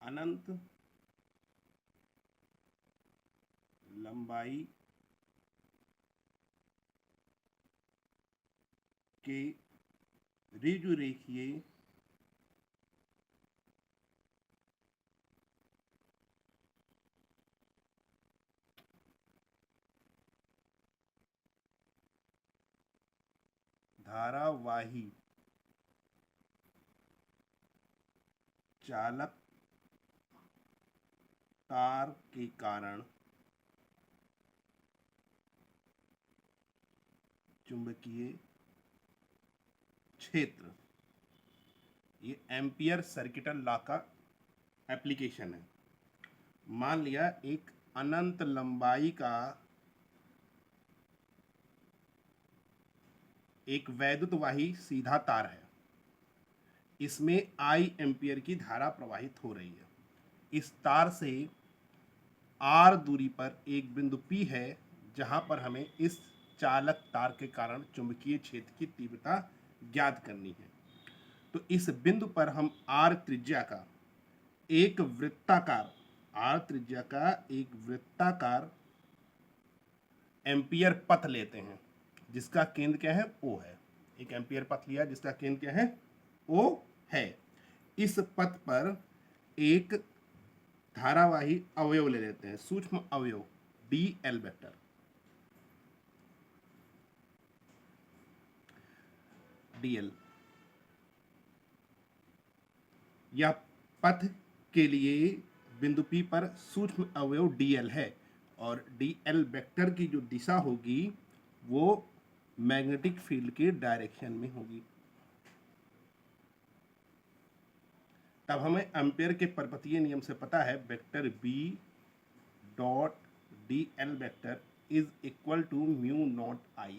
अनंत लंबाई के ऋजुरेखीय धारावाही चालक तार के कारण चुंबकीय क्षेत्र, ये एम्पियर सर्किटल लॉ का एप्लीकेशन है। मान लिया एक अनंत लंबाई का एक वैद्युतवाही सीधा तार है, इसमें I एम्पियर की धारा प्रवाहित हो रही है। इस तार से R दूरी पर एक बिंदु P है, जहां पर हमें इस चालक तार के कारण चुंबकीय क्षेत्र की तीव्रता ज्ञात करनी है। तो इस बिंदु पर हम R त्रिज्या का एक वृत्ताकार एम्पियर पथ लेते हैं, जिसका केंद्र क्या है, O है। एक एम्पियर पथ लिया जिसका केंद्र क्या है, O है। इस पथ पर एक धारावाही अवयव ले लेते हैं, सूक्ष्म अवयव dl वेक्टर। dl यह पथ के लिए बिंदु P पर सूक्ष्म अवयव dl है, और dl वेक्टर की जो दिशा होगी वो मैग्नेटिक फील्ड के डायरेक्शन में होगी। तब हमें एम्पियर के पर्पतीय नियम से पता है vector B dot dl vector is equal to mu naught I।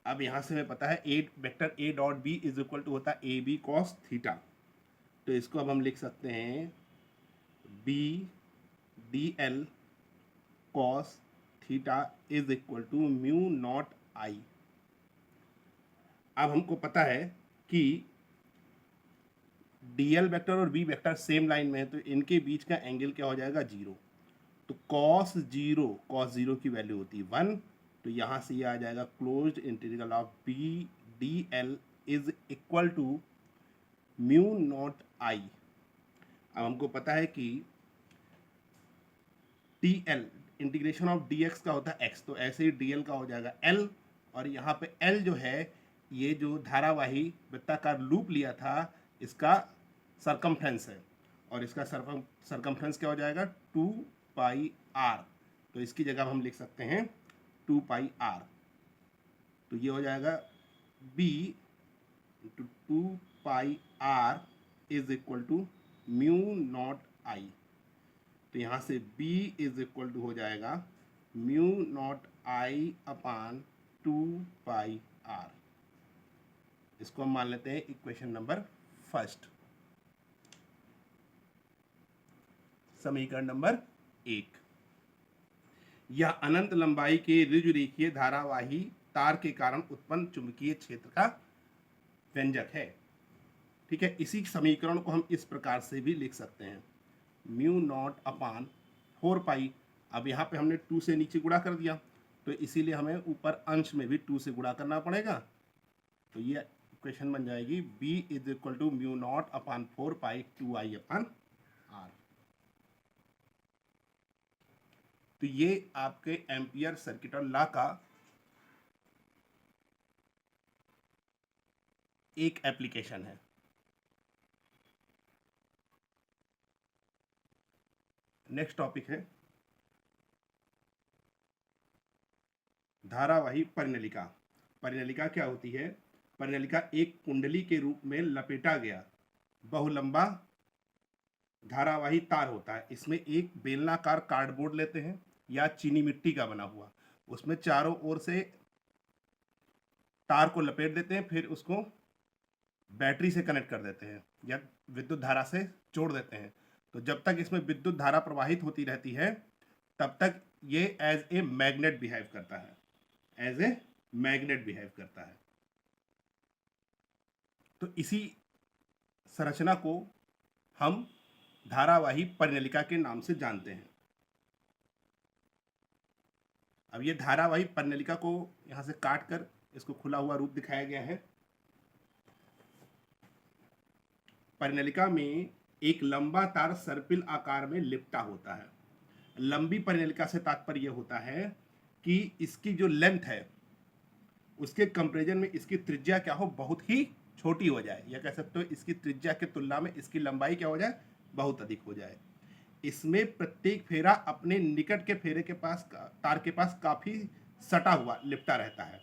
अब यहां से हमें पता है vector A dot B is equal to होता है AB cos थीटा। तो इसको अब हम लिख सकते हैं B dl cos theta is equal to mu naught I। अब हमको पता है कि dl वेक्टर और b वेक्टर सेम लाइन में है, तो इनके बीच का एंगल क्या हो जाएगा, 0। तो cos 0 की वैल्यू होती है 1, तो यहां से ये आ जाएगा closed integral of b dl is equal to mu naught I। अब हमको पता है कि dl इंटीग्रेशन ऑफ dx का होता है x, तो ऐसे ही dl का हो जाएगा l, और यहाँ पे l जो है, ये जो धारावाही वृत्ताकार लूप लिया था इसका सरकमफ्रेंस है, और इसका सरकमफ्रेंस क्या हो जाएगा, 2 पाई r। तो इसकी जगह हम लिख सकते हैं 2 पाई r। तो ये हो जाएगा b into 2 pi r is equal to mu naught I। तो यहाँ से b इज इक्वल टू हो जाएगा mu naught I upon 2 pi r। इसको हम मान लेते हैं इक्वेशन नंबर फर्स्ट। समीकरण नंबर 1, यह अनंत लंबाई के ऋजुरेखीय धारावाही तार के कारण उत्पन्न चुंबकीय क्षेत्र का व्यंजक है। ठीक है, इसी समीकरण को हम इस प्रकार से भी लिख सकते हैं, म्यू नॉट अपान 4 पाई। अब यहाँ पे हमने 2 से नीचे गुणा कर दिया, तो इसीलिए हमें ऊपर अंश में भी 2 से गुणा करना पड़ेगा। तो ये इक्वेशन बन जाएगी b is equal to mu naught upon 4 pi 2i upon r। तो ये आपके एम्पियर सर्किटल लॉ का एक एप्लीकेशन है। नेक्स्ट टॉपिक है धारावाही परिनलिका। परिनलिका क्या होती है, परिनलिका एक कुंडली के रूप में लपेटा गया बहुलंबा धारावाही तार होता है। इसमें एक बेलनाकार कार्डबोर्ड लेते हैं या चीनी मिट्टी का बना हुआ, उसमें चारों ओर से तार को लपेट देते हैं, फिर उसको बैटरी से कनेक्ट कर देते हैं या विद्युत धारा से जोड़ देते हैं। तो जब तक इसमें विद्युत धारा प्रवाहित होती रहती है तब तक ये एज ए मैग्नेट बिहेव करता है, एज ए मैग्नेट बिहेव करता है। तो इसी संरचना को हम धारावाही परिनलिका के नाम से जानते हैं। अब ये धारावाही परिनलिका को यहां से काट कर इसको खुला हुआ रूप दिखाया गया है। परिनलिका में एक लंबा तार सर्पिल आकार में लिपटा होता है। लंबी परिनलिका से तात्पर्य होता है कि इसकी जो लेंथ है उसके कंपैरिजन में इसकी त्रिज्या क्या हो, बहुत ही छोटी हो जाए, या कह सकते हो इसकी त्रिज्या की तुलना में इसकी लंबाई क्या हो जाए, बहुत अधिक हो जाए। इसमें प्रत्येक फेरा अपने निकट के फेरे के पास तार के पास काफी सटा हुआ लिपटा रहता है।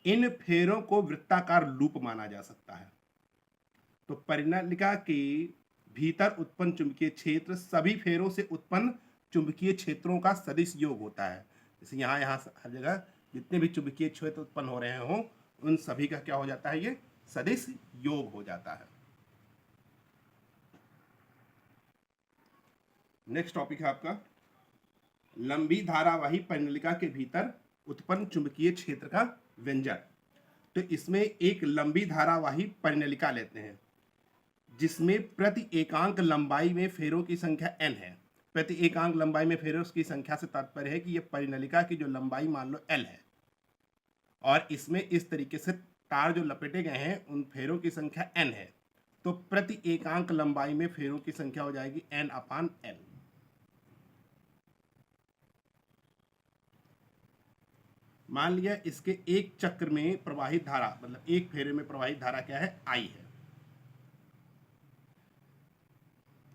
इन फेरों को वृत्ताकार लूप माना जा सकता है। तो परिनलिका के भीतर उत्पन्न चुंबकीय क्षेत्र सभी फेरों से उत्पन्न चुंबकीय क्षेत्रों का सदिश योग होता है। जैसे यहाँ हर जगह जितने भी चुंबकीय क्षेत्र उत्पन्न हो रहे हों उन सभी का क्या हो जाता है, ये सदिश योग हो जाता है। नेक्स्ट टॉपिक है आपका लंबी धारावाही परिनलिका के भीतर उत्पन्न चुंबकीय क्षेत्र का व्यंजन। तो इसमें एक लंबी धारावाही परिनलिका लेते हैं जिसमें प्रति एकांक लंबाई में फेरों की संख्या n है। प्रति एकांक लंबाई में फेरों की संख्या से तात्पर्य है कि यह परिनलिका की जो लंबाई मान लो l है और इसमें इस तरीके से तार जो लपेटे गए हैं उन फेरों की संख्या n है। तो प्रति एकांक लंबाई में फेरों की संख्या हो जाएगी n/l। मान लिया इसके एक चक्र में प्रवाहित धारा, मतलब एक फेरे में प्रवाहित धारा क्या है, I है।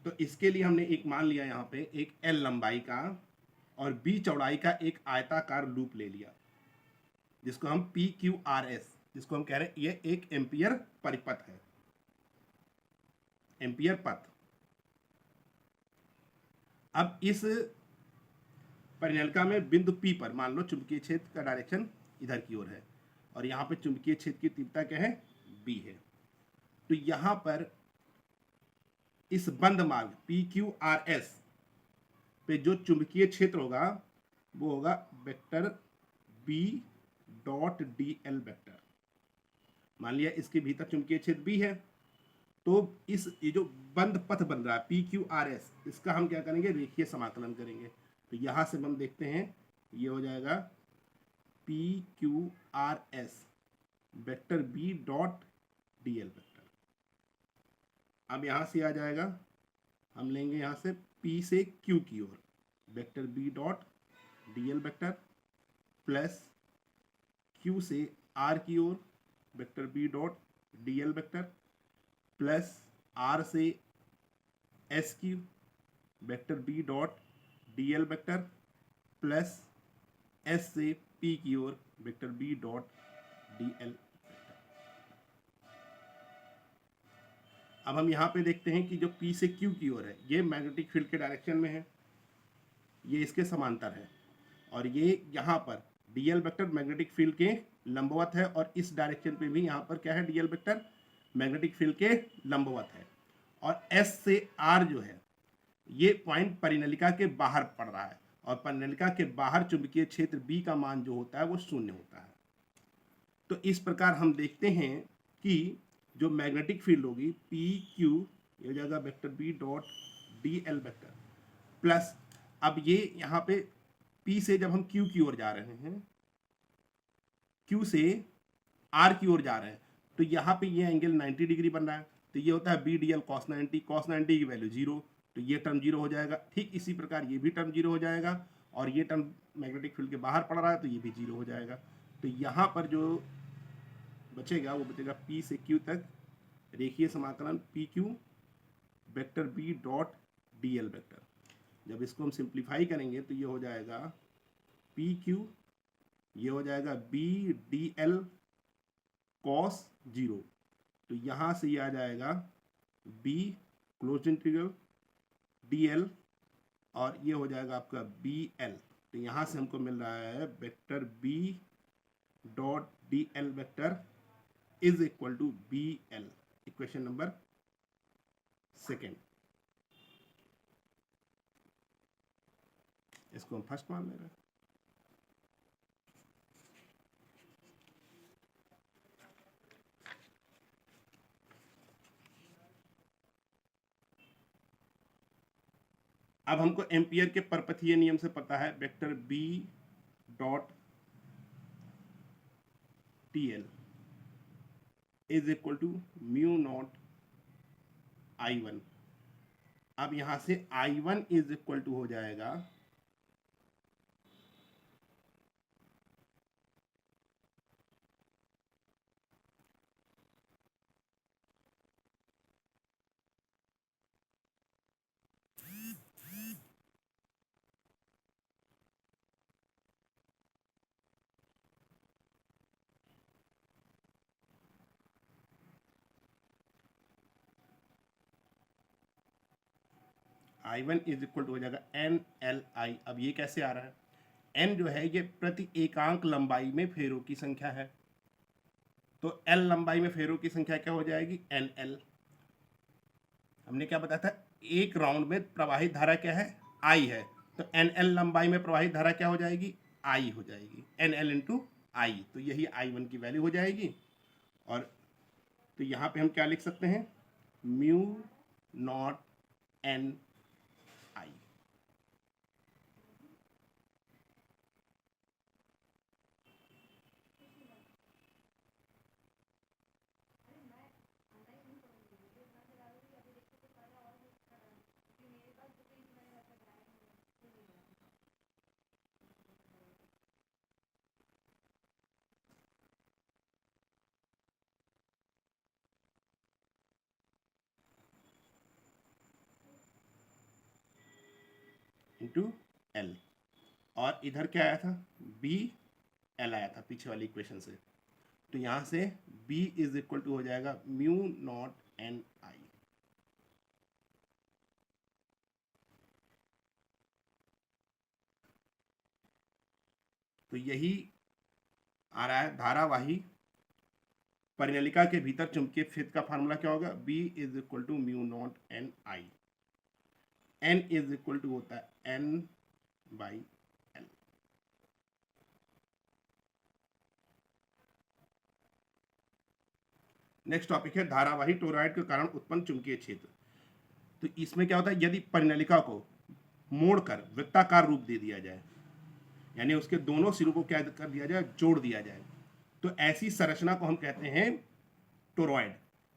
तो इसके लिए हमने एक मान लिया यहाँ पे एक L लंबाई का और B चौड़ाई का एक आयताकार लूप ले लिया जिसको हम PQRS, जिसको हम कह रहे हैं ये एक एम्पियर परिपथ है, एम्पियर पथ। अब इस परिनलिका में बिंदु P पर मान लो चुंबकीय क्षेत्र का डायरेक्शन इधर की ओर है और यहाँ पे चुंबकीय क्षेत्र की तीव्रता क्या है, B है। तो यहाँ पर इस बंद मार्ग PQRS पे जो चुंबकीय क्षेत्र होगा वो होगा वेक्टर B.dl वेक्टर। मान लिया इसके भीतर चुंबकीय क्षेत्र B है, तो ये जो बंद पथ बन रहा है PQRS, इसका हम क्या करेंगे, रेखीय समाकलन करेंगे। तो यहां से हम देखते हैं ये हो जाएगा PQRS वेक्टर B.dl वेक्टर। अब यहां से आ जाएगा, हम लेंगे यहां से P से Q की ओर vector B.dl vector plus Q से R की ओर vector B.dl vector plus R से S की vector B.dl vector plus S से P की ओर वेक्टर B.dl। अब हम यहाँ पे देखते हैं कि जो P से Q की ओर है ये मैग्नेटिक फील्ड के डायरेक्शन में है, ये इसके समांतर है, और ये यहाँ पर dl वेक्टर मैग्नेटिक फील्ड के लंबवत है और इस डायरेक्शन पे भी यहाँ पर क्या है, dl वेक्टर मैग्नेटिक फील्ड के लंबवत है। और S से R जो है ये पॉइंट परिनलिका के बाहर पड़ रहा है और परिनलिका के बाहर चुंबकीय क्षेत्र B का मान जो होता है वो 0 होता है। तो इस प्रकार हम देखते हैं कि जो मैग्नेटिक फील्ड होगी PQ, ये हो जाएगा वेक्टर B.dl वेक्टर प्लस, अब ये यहाँ पे P से जब हम Q की ओर जा रहे हैं, Q से R की ओर जा रहे हैं, तो यहाँ पे ये एंगल 90 डिग्री बन रहा है, तो ये होता है B.dl cos 90, cos 90 की वैल्यू 0, तो ये टर्म 0 हो जाएगा। ठीक इसी प्रकार ये भी टर्म 0 हो जाएगा और ये टर्म मैग्नेटिक फील्ड के बाहर पड़ रहा है तो ये भी 0 हो जाएगा। तो यहाँ पर जो बचेगा वो बचेगा P से Q तक रेखीय समाकलन PQ वेक्टर B.dl वेक्टर। जब इसको हम सिंप्लीफाई करेंगे तो ये हो जाएगा PQ, ये हो जाएगा B.dl cos 0, तो यहाँ से ये आ जाएगा B क्लोज इंटीग्रल dl और ये हो जाएगा आपका BL। तो यहाँ से हमको मिल रहा है vector B.dl vector is equal to BL, equation number 2। इसको हम फर्स्ट मान ले रहे हैं। अब हमको एम्पियर के परपथीय नियम से पता है vector B dot T L is equal to mu naught I1। अब यहां से I1 इज इक्वल टू हो जाएगा I1 इज इक्वल टू हो जाएगा NLI। अब ये कैसे आ रहा है, N जो है ये प्रति एकांक लंबाई में फेरों की संख्या है, तो L लंबाई में फेरों की संख्या क्या हो जाएगी NL। हमने क्या बताया था, एक राउंड में प्रवाहित धारा क्या है I है, तो NL लंबाई में प्रवाहित धारा क्या हो जाएगी I हो जाएगी, NL इंटू I। तो यही I1 की वैल्यू हो जाएगी। और तो यहाँ पे हम क्या लिख सकते हैं, म्यू नॉट एन आई। इंटू एल, और इधर क्या आया था बी एल आया था पीछे वाली इक्वेशन से, तो यहां से b इज इक्वल टू हो जाएगा म्यू नॉट एन आई। तो यही आ रहा है धारावाही परिनलिका के भीतर चुंबकीय क्षेत्र का फार्मूला क्या होगा, b is equal to mu naught N I. n is equal to होता है n by L. Next topic है धारावाही टोरॉइड के कारण उत्पन्न चुंबकीय क्षेत्र। तो इसमें क्या होता है, यदि परिनलिका को मोड़कर वृत्ताकार रूप दे दिया जाए, यानी उसके दोनों सिरों को क्या कर दिया जाए, जोड़ दिया जाए, तो ऐसी संरचना को हम कहते हैं टोरॉइड।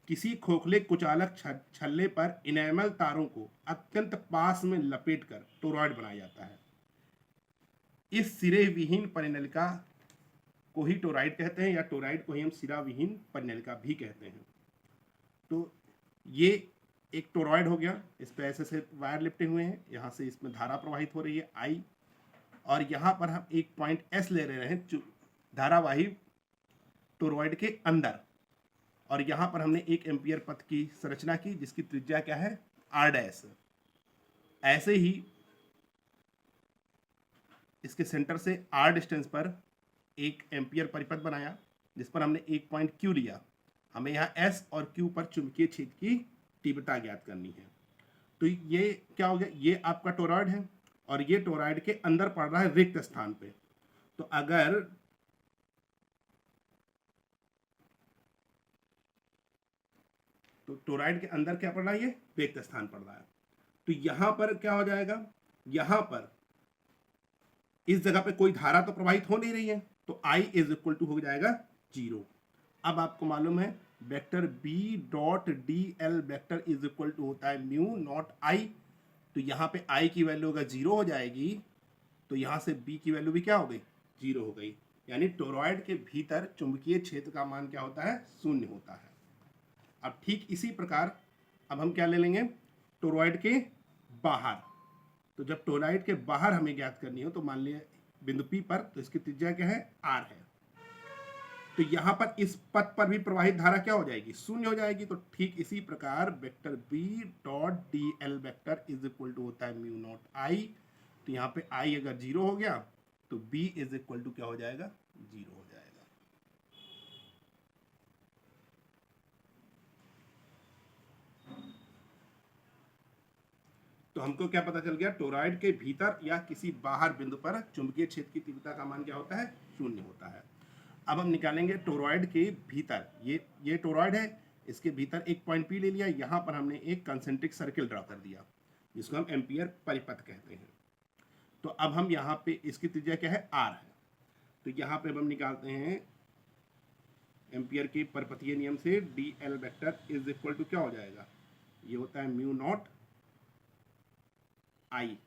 किसी खोखले कुचालक छल्ले पर इनेमल तारों को अत्यंत पास में लपेटकर टोरॉइड बनाया जाता है। इस सिरे विहीन परिनलिका को ही टोरॉइड कहते हैं, या टोरॉइड को ही हम सिरा विहीन परिनलिका भी कहते हैं। तो ये एक टोरॉइड हो गया, इस पे ऐसे वायर लिपटे हुए हैं, यहाँ से इसमें धारा प्रवाहित हो रही है I, और यहाँ पर हम एक पॉइंट S ले रहे हैं धारावाही टोरॉइड के अंदर, और यहाँ पर हमने 1 एम्पियर पथ की संरचना की जिसकी त्रिज्या क्या है R'। ऐसे ही इसके सेंटर से R डिस्टेंस पर 1 एम्पियर परिपथ बनाया जिस पर हमने एक पॉइंट Q लिया। हमें यहाँ S और Q पर चुंबकीय क्षेत्र की तीव्रता ज्ञात करनी है। तो ये क्या हो गया, ये आपका टोरॉइड है और ये टोरॉइड के अंदर पड़ रहा है रिक्त स्थान पे। तो अगर तो टोरॉइड के अंदर क्या पड़ रहा है, ये रिक्त स्थान पड़ रहा है, तो यहां पर क्या हो जाएगा, यहां पर इस जगह पे कोई धारा तो प्रवाहित हो नहीं रही है, तो I इज इक्वल टू हो जाएगा 0। अब आपको मालूम है vector B dot D L vector is equal to होता है म्यू नॉट I। तो यहाँ पे I की वैल्यू अगर 0 हो जाएगी तो यहाँ से B की वैल्यू भी क्या हो गई, 0 हो गई। यानी टोरॉइड के भीतर चुंबकीय क्षेत्र का मान क्या होता है, 0 होता है। अब ठीक इसी प्रकार अब हम क्या ले लेंगे, टोरॉइड के बाहर। तो जब टोरॉइड के बाहर हमें ज्ञात करनी हो तो मान लिया बिंदु P पर, तो इसकी त्रिज्या क्या है R है। तो यहां पर इस पथ पर भी प्रवाहित धारा क्या हो जाएगी, 0 हो जाएगी। तो ठीक इसी प्रकार vector B dot D L vector is equal to होता है म्यू नॉट I। तो यहाँ पे I अगर 0 हो गया तो B इज इक्वल टू क्या हो जाएगा, 0 हो जाएगा। तो हमको क्या पता चल गया, टोरॉइड के भीतर या किसी बाहर बिंदु पर चुंबकीय क्षेत्र की तीव्रता का मान क्या होता है, 0 होता है। अब हम निकालेंगे टोरॉइड के भीतर, ये टोरॉइड है, इसके भीतर एक पॉइंट P ले लिया, यहाँ पर हमने एक कंसेंट्रिक सर्किल ड्रा कर दिया। जिसको हम एम्पियर परिपथ कहते हैं। तो अब हम यहाँ पे इसकी त्रिज्या क्या है, आर है, तो यहाँ पे अब हम निकालते हैं एम्पियर के परिपथीय नियम से D L vector is equal to क्या हो जाएगा, ये होता है म्यू नॉट आई।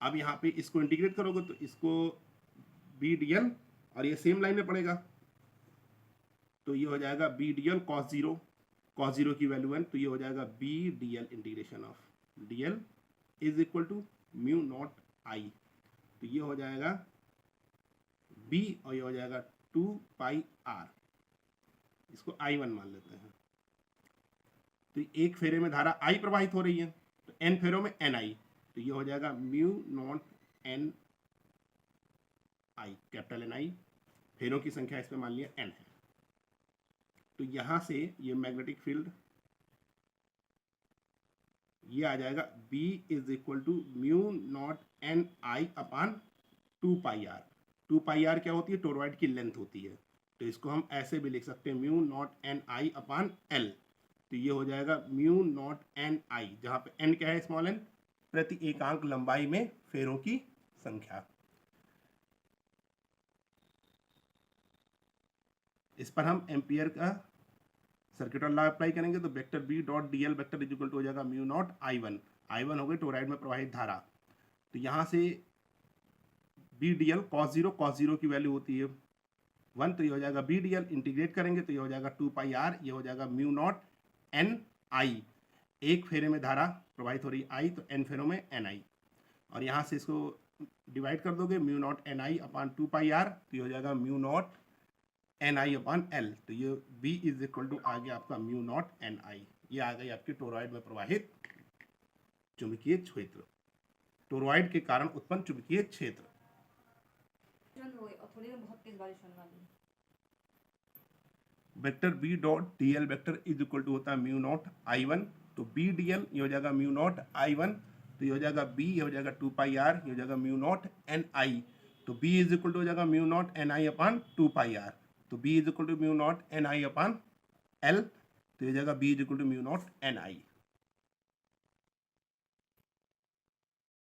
अब यहाँ पे इसको इंटीग्रेट करोगे तो इसको बी डी एल, और ये सेम लाइन में पड़ेगा, तो ये हो जाएगा B D L cos zero की वैल्यू 1, तो ये हो जाएगा B D L integration of D L is equal to mu naught I, तो ये हो जाएगा बी और ये हो जाएगा 2 पाई आर, इसको I1 मान लेते हैं। तो एक फेरे में धारा I प्रवाहित हो रही है, तो n फेरों में NI, तो ये हो जाएगा म्यू नॉट एन आई, कैपिटल NI, फेरों की संख्या इसमें मान लिया n है। तो यहां से ये मैग्नेटिक फील्ड ये आ जाएगा B is equal to mu naught N I upon 2 pi R. 2 pi R क्या होती है, टोरॉइड की लेंथ होती है, तो इसको हम ऐसे भी लिख सकते हैं mu naught N I upon L, तो ये हो जाएगा म्यू नॉट एन आई, जहाँ पे एन क्या है, स्मॉल एन, प्रति एकांक लंबाई में फेरों की संख्या। इस पर हम एम्पियर का सर्किट लॉ अप्लाई करेंगे, तो vector B dot D L vector is equal to हो जाएगा म्यू नॉट I1। I1 हो गई टोरॉइड में प्रवाहित धारा, तो यहाँ से B D L cos zero की वैल्यू होती है 1, तो ये हो जाएगा बी डी एल, इंटीग्रेट करेंगे तो ये हो जाएगा 2 पाई आर, ये हो जाएगा म्यू नॉट एन आई, एक फेरे में धारा प्रवाहित हो रही आई, तो एन फेरों में एन आई, और यहाँ से इसको डिवाइड कर दोगे mu naught N I upon 2 pi R, तो ये हो जाएगा mu naught N I upon L, तो ये बी इज इक्वल टू आ गया आपका म्यू नॉट एन आई। ये आ गई आपकी टोरॉइड में प्रवाहित चुंबकीय क्षेत्र, टोरॉइड के कारण उत्पन्न चुंबकीय क्षेत्र। थोड़ी देर बहुत तेज बारिश होने वाली है। Vector B dot D L vector is equal to होता है म्यू नॉट I1, तो बी डी एल ये हो जाएगा म्यू नॉट I1, तो ये हो जाएगा बी, ये हो जाएगा 2 पाई आर, ये हो जाएगा म्यू नॉट एन आई, तो बी इज इक्वल टू हो जाएगा mu naught N I upon 2 pi R, तो B is equal to mu naught N I upon L, तो ये जाएगा B is equal to mu naught N I.